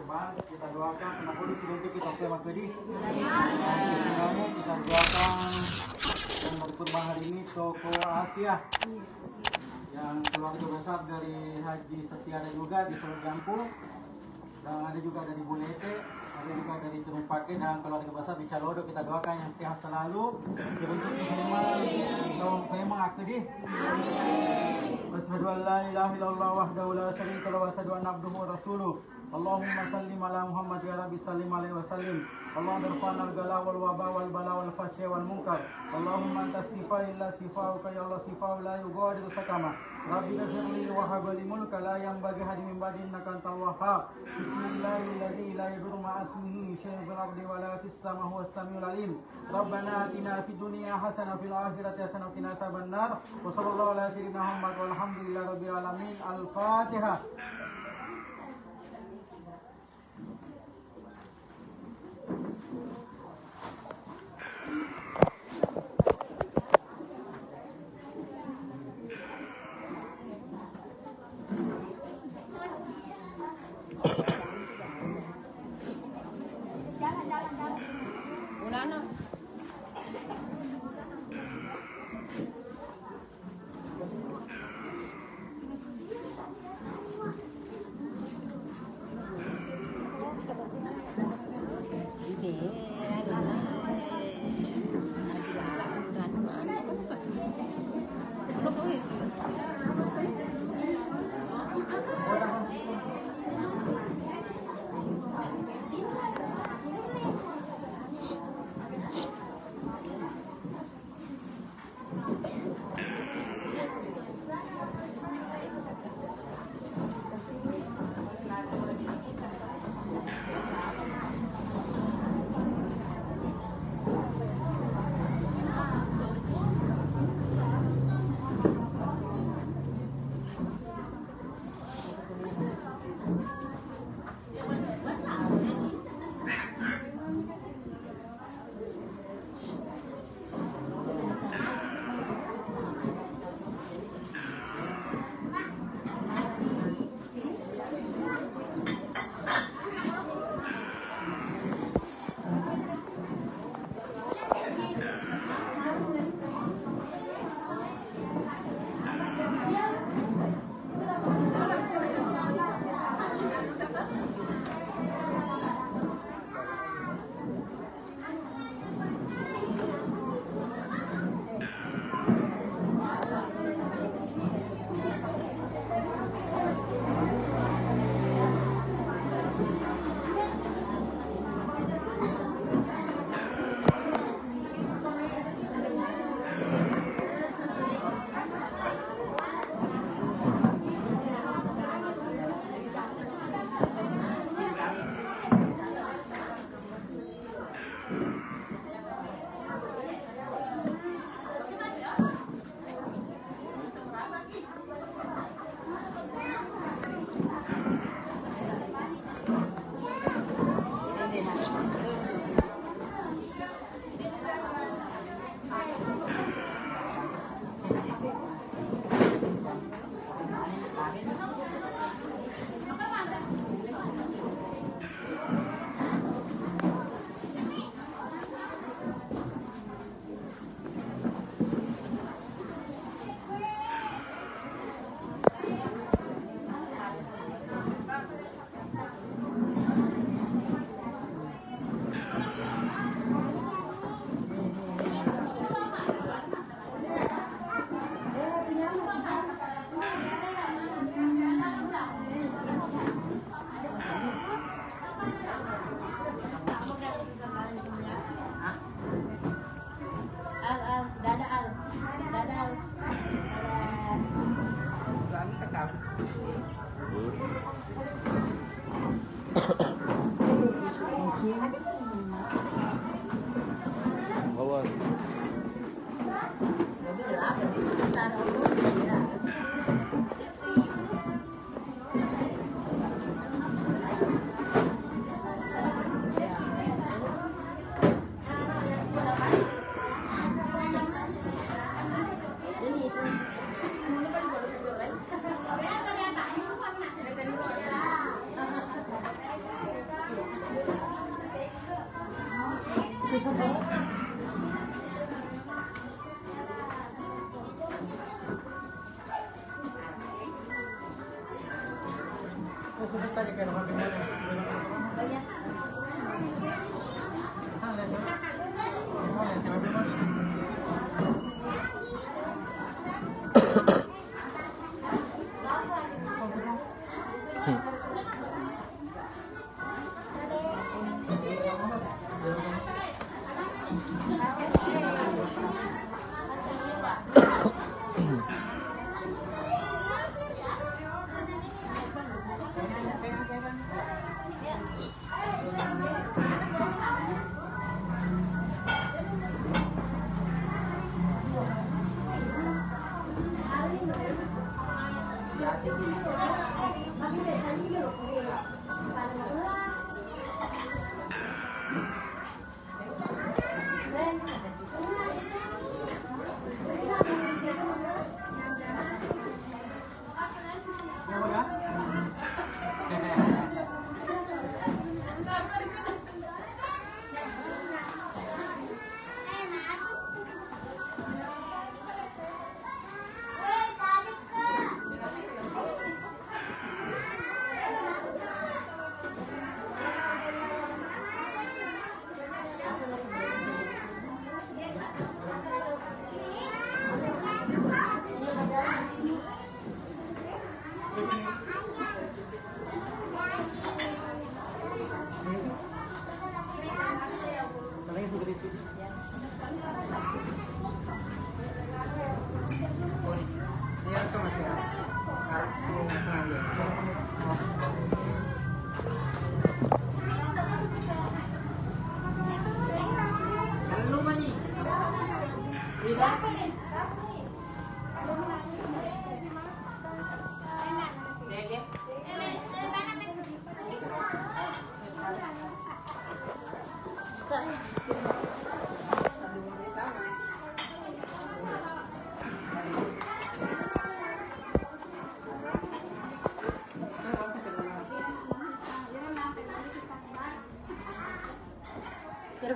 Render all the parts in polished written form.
korban. Kita doakan penghulu sudah kita terima kasih. Semuanya kita doakan yang berkurban hari ini toko Asia yang keluarga besar dari Haji Setiada juga di Solo Jampu, dan ada juga dari Bulete, ada juga dari Terumpake dan keluarga besar di Calodo. Kita doakan yang sehat selalu, dibentuk memang akadi. Asyhadu an la ilaha illallah wahdahu la syarika lahu wa asyhadu anna abduhu wa rasuluh. Allahumma sallim ala Muhammad ya Rabbi sallim alaihi wa sallim. Allahumma irfa'na al-gala wal waba wal bala wal fahsya wal munkar. Allahumma anta sifa illa sifauka ya Allah sifau la yughadiru sakama. Rabbi ghfirli wa hab li mulka la yanbaghi hadi min ba'di innaka antal wahhab. Bismillahirrahmanirrahim la yadurru ma ismihi syai'un fil ardi wa la fis samai huwas samiul alim. Rabbana atina fid dunya hasanah fil akhirati hasanah wa qina adzabannar. Wa sallallahu ala sayyidina Muhammad walhamdulillahi rabbil alamin. Al-Fatihah. Sudah tadi kan makin mana? Sana siapa? Mana siapa mas?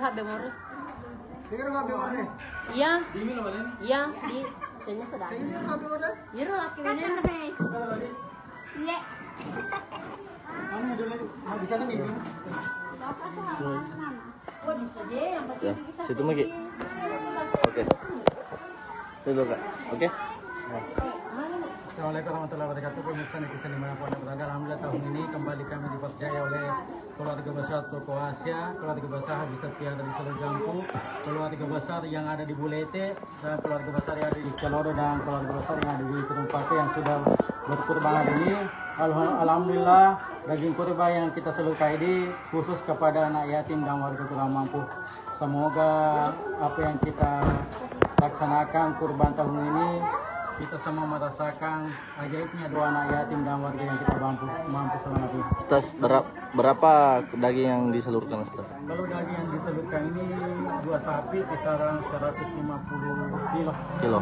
HP murni. Tinggal HP murni. Iya. Di mana balen? Iya, di sini sudah. Tinggal HP murni. Biru laki ini. Iya. Mana dulu? Mau bicara nih. Bisa aja yang penting Ya, kita. situ lagi. Oke. Dulu Kak. Oke. Assalamualaikum warahmatullahi wabarakatuh. Pemirsa netizen dimanapun Anda berada, alhamdulillah tahun ini kembali kami dipercaya oleh keluarga besar Toko Asia, keluarga besar Habis Setia dari seluruh Jampu, keluarga besar yang ada di Bulete, dan keluarga besar yang ada di Celoro, dan keluarga besar yang ada di Terumpak yang sudah berkurban hari ini. Alhamdulillah daging kurban yang kita salurkan ini khusus kepada anak yatim dan warga kurang mampu. Semoga apa yang kita laksanakan kurban tahun ini kita semua merasakan ajaibnya doa anak yatim dan warga yang kita mampu selama ini. Ustaz, berapa daging yang disalurkan Ustaz? Kalau daging yang disalurkan ini 2 sapi kisaran 150 kilo. Terima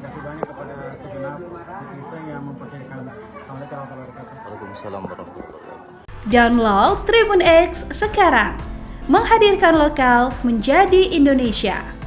kasih banyak kepada segenap netizen yang mempercayai kami. Assalamualaikum warahmatullahi wabarakatuh. Waalaikumsalam warahmatullahi wabarakatuh. Download Tribun X sekarang, menghadirkan lokal menjadi Indonesia.